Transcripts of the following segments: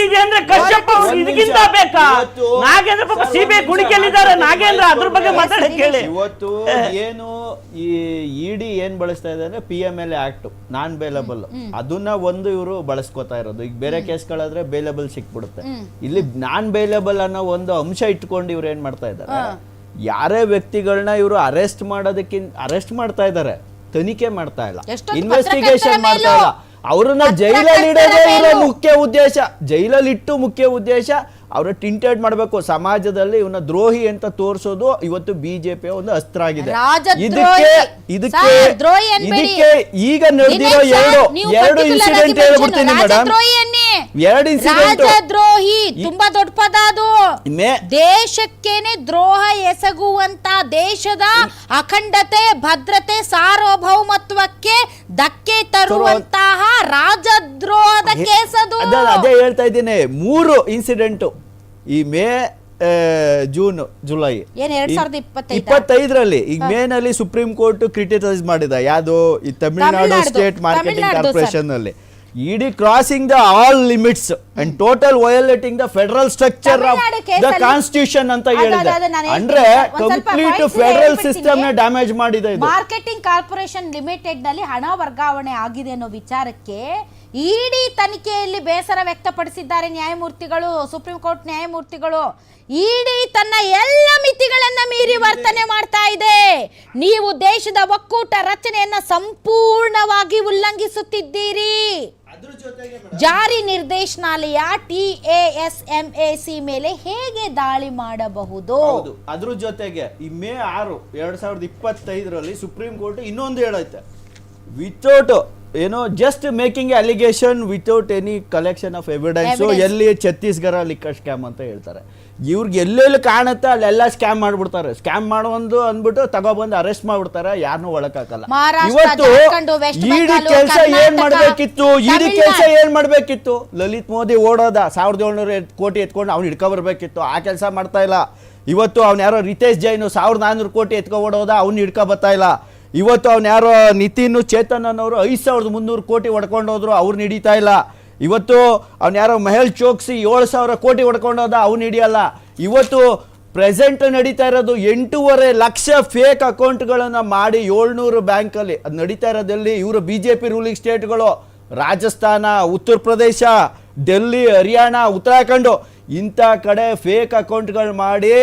ಇದೆ ಅಂದ್ರೆ ಕಶ್ಯಪ್ ಅವರು ಇದಕ್ಕಿಂತ ಬೇಕಾ? ನಾಗೇಂದ್ರ ಪಾಪ ಸಿಬಿಐ ಕುಣಿಕೆಯಲ್ಲಿದ್ದಾರೆ. ನಾಗೇಂದ್ರ ಅದ್ರ ಬಗ್ಗೆ ಮಾತಾಡಕ್ಕೆ ಹೇಳಿ. ಇವತ್ತು ಏನು ಈ ಇಡಿ ಏನ್ ಬಳಸ್ತಾ ಇದೆ ಅಂದ್ರೆ PMLA ಆಕ್ಟ್ ನಾನ್ ಬೇಲಬಲ್, ಅದನ್ನ ಒಂದು ಇವರು ಬಳಸ್ಕೊತಾ ಇರೋದು. ಈಗ ಬೇರೆ ಕೇಸ್ಗಳಾದ್ರೆ ಬೇಲಬಲ್ ಸಿಕ್ಬಿಡುತ್ತೆ. ಇಲ್ಲಿ ನಾನ್ ಬೇಲಬಲ್ ಅನ್ನೋ ಒಂದು ಅಂಶ ಇಟ್ಕೊಂಡು ಇವ್ರು ಏನ್ ಮಾಡ್ತಾ ಇದ್ದಾರೆ, ಯಾರೇ ವ್ಯಕ್ತಿಗಳನ್ನ ಇವರು ಅರೆಸ್ಟ್ ಮಾಡ್ತಾ ಇದ್ದಾರೆ, ತನಿಖೆ ಮಾಡ್ತಾ ಇಲ್ಲ, ಇನ್ವೆಸ್ಟಿಗೇಷನ್ ಮಾಡ್ತಾ ಇಲ್ಲ. ಅವ್ರನ್ನ ಜೈಲಲ್ಲಿ ಇಡೋದೇ ಇವರ ಮುಖ್ಯ ಉದ್ದೇಶ. ಜೈಲಲ್ಲಿ ಇಟ್ಟು ಮುಖ್ಯ ಉದ್ದೇಶ ಅವ್ರ ಟಿಂಟೆಡ್ ಮಾಡಬೇಕು, ಸಮಾಜದಲ್ಲಿ ಇವನ್ನ ದ್ರೋಹಿ ಅಂತ ತೋರಿಸೋದು ಇವತ್ತು ಬಿಜೆಪಿ ಒಂದು ಅಸ್ತ್ರ ಆಗಿದೆ. ಇದಕ್ಕೆ ಈಗ ನಡೆದಿರೋ ಎರಡು ಇನ್ಸಿಡೆಂಟ್ ಹೇಳ್ಬಿಡ್ತೀನಿ ಮೇಡಮ್. ಎರಡು ಇನ್ಸಿಡೆಂಟ್ ದ್ರೋಹಿ ತುಂಬಾ ದೊಡ್ಡ ಪದ ಅದು. ದೇಶಕ್ಕೇನೆ ದ್ರೋಹ ಎಸಗುವಂತ, ದೇಶದ ಅಖಂಡತೆ, ಭದ್ರತೆ, ಸಾರ್ವಭೌಮತ್ವಕ್ಕೆ ಧಕ್ಕೆ ತರುವಂತಹ ರಾಜದ್ರೋಹದ ಕೇಸ್ ಅದು. ಅದೇ ಹೇಳ್ತಾ ಇದ್ದೀನಿ. 3 ಇನ್ಸಿಡೆಂಟ್ ಈ ಮೇ, ಜೂನ್, ಜುಲೈ 2025ರಲ್ಲಿ. ಈಗ ಮೇನಲ್ಲಿ ಸುಪ್ರೀಂ ಕೋರ್ಟ್ ಕ್ರಿಟಿಸೈಸ್ ಮಾಡಿದ ಯಾವುದು, ಈ ತಮಿಳುನಾಡು ಸ್ಟೇಟ್ ಮಾರ್ಕೆಟಿಂಗ್ ಕಾರ್ಪೊರೇಷನ್ ಅಲ್ಲಿ ED crossing the all limits and total violating the federal structure of the constitution ಅಂತ ಹೇಳಿದೆ. ಅಂದ್ರೆ ಕಂಪ್ಲೀಟ್ ಫೆಡರಲ್ ಸಿಸ್ಟಮ್ ನ ಡ್ಯಾಮೇಜ್ ಮಾಡಿದೆ. ಮಾರ್ಕೆಟಿಂಗ್ ಕಾರ್ಪೊರೇಷನ್ ಲಿಮಿಟೆಡ್ ನಲ್ಲಿ ಹಣ ವರ್ಗಾವಣೆ ಆಗಿದೆ ಅನ್ನೋ ವಿಚಾರಕ್ಕೆ ಇಡಿ ತನಿಖೆಯಲ್ಲಿ ಬೇಸರ ವ್ಯಕ್ತಪಡಿಸಿದ್ದಾರೆ ನ್ಯಾಯಮೂರ್ತಿಗಳು, ಸುಪ್ರೀಂ ಕೋರ್ಟ್ ನ್ಯಾಯಮೂರ್ತಿಗಳು. ಇಡಿ ತನ್ನ ಎಲ್ಲ ಮಿತಿಗಳನ್ನ ಮೀರಿ ವರ್ತನೆ ಮಾಡ್ತಾ ಇದೆ. ನೀವು ದೇಶದ ಒಕ್ಕೂಟ ರಚನೆಯನ್ನ ಸಂಪೂರ್ಣವಾಗಿ ಉಲ್ಲಂಘಿಸುತ್ತಿದ್ದೀರಿ. ಜಾರಿ ನಿರ್ದೇಶನಾಲಯ TASMAC ಮೇಲೆ ಹೇಗೆ ದಾಳಿ ಮಾಡಬಹುದು? ಅದ್ರ ಜೊತೆಗೆ ಈ ಮೇ 6, 2025ರಲ್ಲಿ ಸುಪ್ರೀಂ ಕೋರ್ಟ್ ಇನ್ನೊಂದು ಹೇಳೈತೆ, ವಿತೌಟ್ ಏನೋ just making allegation without any collection of evidence. ಎಲ್ಲಿ ಛತ್ತೀಸ್ಗಢ ಲಿಕ್ಕರ್ ಸ್ಕ್ಯಾಮ್ ಅಂತ ಹೇಳ್ತಾರೆ. ಇವ್ರಿಗೆ ಎಲ್ಲೆಲ್ಲಿ ಕಾಣುತ್ತೆ ಅಲ್ಲೆಲ್ಲ ಸ್ಕ್ಯಾಮ್ ಮಾಡ್ಬಿಡ್ತಾರೆ. ಸ್ಕ್ಯಾಮ್ ಮಾಡೋದು ಅಂದ್ಬಿಟ್ಟು ತಗೊಬಂದು ಅರೆಸ್ಟ್ ಮಾಡ್ಬಿಡ್ತಾರೆ, ಯಾರನ್ನೂ ಒಳಕಾಗಲ್ಲ. ಇವತ್ತು ಇಡಿ ಕೆಲಸ ಏನ್ ಮಾಡ್ಬೇಕಿತ್ತು, ಲಲಿತ್ ಮೋದಿ ಓಡೋದ 1700 ಕೋಟಿ ಎತ್ಕೊಂಡು ಅವ್ನು ಹಿಡ್ಕೊಬರ್ಬೇಕಿತ್ತು. ಆ ಕೆಲಸ ಮಾಡ್ತಾ ಇಲ್ಲ. ಇವತ್ತು ಅವ್ನು ಯಾರೋ ರಿತೇಶ್ ಜೈನ್ 1400 ಕೋಟಿ ಎತ್ಕೊ ಓಡೋದ, ಅವ್ನು ಹಿಡ್ಕೊ ಬರ್ತಾ ಇಲ್ಲ. ಇವತ್ತು ಅವ್ನು ಯಾರೋ ನಿತಿನ್ ಚೇತನ್ ಅನ್ನೋರು 5300 ಕೋಟಿ ಹೊಡ್ಕೊಂಡೋದ್ರು, ಅವ್ರನ್ನ ಹಿಡಿತಾ ಇಲ್ಲ. ಇವತ್ತು ಅವ್ನು ಯಾರೋ ಮೆಹುಲ್ ಚೋಕ್ಸಿ 7000 ಕೋಟಿ ಹೊಡ್ಕೊಂಡೋದ, ಅವ್ನು ಹಿಡಿಯಲ್ಲ. ಇವತ್ತು ಪ್ರೆಸೆಂಟ್ ನಡೀತಾ ಇರೋದು 8.5 ಲಕ್ಷ ಫೇಕ್ ಅಕೌಂಟ್ಗಳನ್ನು ಮಾಡಿ 700 ಬ್ಯಾಂಕಲ್ಲಿ ಅದು ನಡೀತಾ ಇರೋದಲ್ಲಿ. ಇವರು BJP ರೂಲಿಂಗ್ ಸ್ಟೇಟ್ಗಳು, ರಾಜಸ್ಥಾನ, ಉತ್ತರ ಪ್ರದೇಶ, ಡೆಲ್ಲಿ, ಹರಿಯಾಣ, ಉತ್ತರಾಖಂಡು, ಇಂಥ ಕಡೆ ಫೇಕ್ ಅಕೌಂಟ್ಗಳು ಮಾಡಿ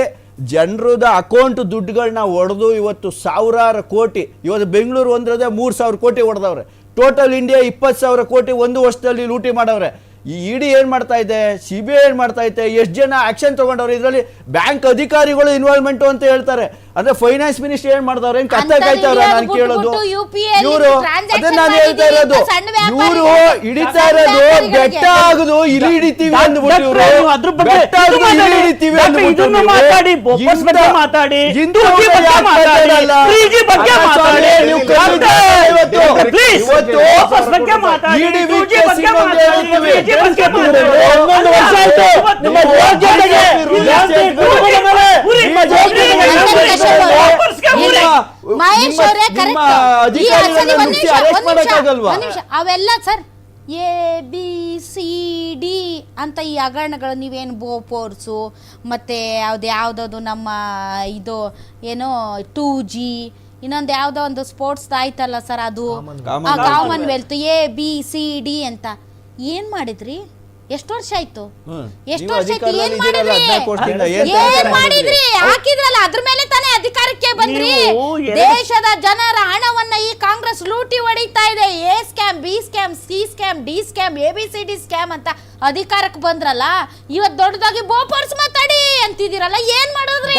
ಜನರದ ಅಕೌಂಟ್ ದುಡ್ಡುಗಳನ್ನ ಹೊಡೆದು ಇವತ್ತು ಸಾವಿರಾರು ಕೋಟಿ. ಇವತ್ತು ಬೆಂಗಳೂರು ಒಂದ್ರದೇ 3000 ಕೋಟಿ ಹೊಡೆದವ್ರೆ. ಟೋಟಲ್ ಇಂಡಿಯಾ 20,000 ಕೋಟಿ ಒಂದು ವರ್ಷದಲ್ಲಿ ಲೂಟಿ ಮಾಡವ್ರೆ. ಈ ಇಡಿ ಏನ್ ಮಾಡ್ತಾ ಇದೆ, CBI ಏನ್ ಮಾಡ್ತಾ ಇದೆ, ಎಷ್ಟು ಜನ ಆಕ್ಷನ್ ತಗೊಂಡವ್ರೆ, ಇದರಲ್ಲಿ ಬ್ಯಾಂಕ್ ಅಧಿಕಾರಿಗಳು ಇನ್ವಾಲ್ವ್ಮೆಂಟ್ ಅಂತ ಹೇಳ್ತಾರೆ. ಅಂದ್ರೆ ಫೈನಾನ್ಸ್ ಮಿನಿಸ್ಟರ್ ಏನ್ ಮಾಡ್ದವ್ರೆ, ಹೆಂಗ್ ಕತ್ತೆ ಕಾಯ್ತಾವ್ರ? ನಾನು ಕೇಳೋದು ಇವರು ಅದನ್ನ ನಾನು ಹೇಳ್ತಾ ಇರೋದು, ಇವರು ಹಿಡಿತಾ ಇರೋದು ಬೆಟ್ಟ ಆಗುದು ಇಲ್ಲಿ ಹಿಡಿತೀವಿ ಅಂದ್ಬಿಟ್ಟು, ಬೆಟ್ಟ ಆಗುದು ಇಲ್ಲಿ ಹಿಡಿತೀವಿ ಅಂದ್ಬಿಟ್ಟು ಅವೆಲ್ಲ ಸರ್ ABCD ಅಂತ ಈ ಹಗರಣಗಳು ನೀವೇನು ಬೋಫೋರ್ಸು ಮತ್ತೆ ಯಾವ್ದು ನಮ್ಮ ಇದು ಏನೋ 2G ಇನ್ನೊಂದು ಯಾವುದೋ ಒಂದು ಸ್ಪೋರ್ಟ್ಸ್ ಆಯ್ತಲ್ಲ ಸರ್, ಅದು ಕಾಮನ್ವೆಲ್ತ್ ABCD ಅಂತ ಏನ್ ಮಾಡಿದ್ರಿ? ಎಷ್ಟು ವರ್ಷ ಆಯ್ತು? ಎಷ್ಟು ವರ್ಷ ಆಯ್ತು? ಏನ್ ಮಾಡಿದ್ರಿ? ಹಾಕಿದ್ರಲ್ಲ, ಅದ್ರ ಮೇಲೆ ತಾನೇ ಅಧಿಕಾರಕ್ಕೆ ಬಂದ್ರಿ. ದೇಶದ ಜನರ ಹಣವನ್ನ ಈ ಕಾಂಗ್ರೆಸ್ ಲೂಟಿ ಹೊಡಿತಾ ಇದೆ. A scam, B scam, C scam, D scam, ABCD scam ಅಂತ ಅಧಿಕಾರಕ್ಕೆ ಬಂದ್ರಲ್ಲ. ಇವತ್ತು ದೊಡ್ಡದಾಗಿ ಬೋಪರ್ಸ್ ಮಾತಾಡಿ ಅಂತಿದ್ದೀರಲ್ಲ, ಏನ್ ಮಾಡಿದ್ರಿ?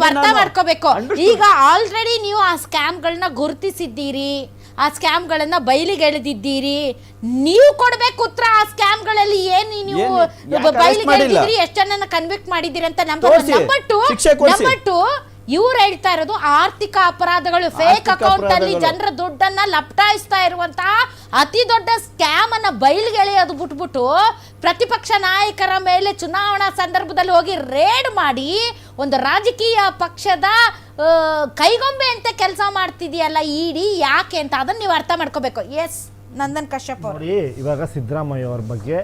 ಅರ್ಥ ಮಾಡ್ಕೋಬೇಕು. ಈಗ ಆಲ್ರೆಡಿ ನೀವು ಆ ಸ್ಕ್ಯಾಮ್ಗಳನ್ನ ಗುರುತಿಸಿದ್ದೀರಿ, ಆ ಸ್ಕ್ಯಾಮ್ಗಳನ್ನ ಬಯಲಿಗೆಳೆದಿದ್ದೀರಿ. ನೀವು ಕೊಡ್ಬೇಕು ಉತ್ತರ. ಆ ಸ್ಕ್ಯಾಮ್ಗಳಲ್ಲಿ ಏನು ನೀವು ಬಯಲಿಗೆಳೆದಿದ್ದೀರಿ, ಎಷ್ಟು ಜನನ ಕನ್ವಿಕ್ಟ್ ಮಾಡಿದ್ದೀರಿ ಅಂತ. ನಂಬರ್ 2 ಇವ್ರು ಹೇಳ್ತಾ ಇರೋದು ಆರ್ಥಿಕ ಅಪರಾಧಗಳು, ಫೇಕ್ ಅಕೌಂಟ್ ಅಲ್ಲಿ ಅಪರಾಧಗಳು. ಜನರ ದುಡ್ಡನ್ನ ಲಪಟಾಯಿಸ್ತಾ ಇರುವಂತಹ ಅತಿ ದೊಡ್ಡ ಸ್ಕ್ಯಾಮ್ ಅನ್ನ ಬಯಲ್ಗೆಳೆಯೋದು ಬಿಟ್ಬಿಟ್ಟು ಪ್ರತಿಪಕ್ಷ ನಾಯಕರ ಮೇಲೆ ಚುನಾವಣಾ ಸಂದರ್ಭದಲ್ಲಿ ಹೋಗಿ ರೇಡ್ ಮಾಡಿ ಒಂದು ರಾಜಕೀಯ ಪಕ್ಷದ ಕೈಗೊಂಬೆ ಅಂತ ಕೆಲಸ ಮಾಡ್ತಿದೆಯಲ್ಲ ಇಡಿ, ಯಾಕೆ ಅಂತ ಅದನ್ನ ನೀವು ಅರ್ಥ ಮಾಡ್ಕೋಬೇಕು. ಎಸ್ ನಂದನ್ ಕಶ್ಯಪ್ ಅವರು ನೋಡಿ, ಇವಾಗ ಸಿದ್ದರಾಮಯ್ಯ ಅವ್ರ ಬಗ್ಗೆ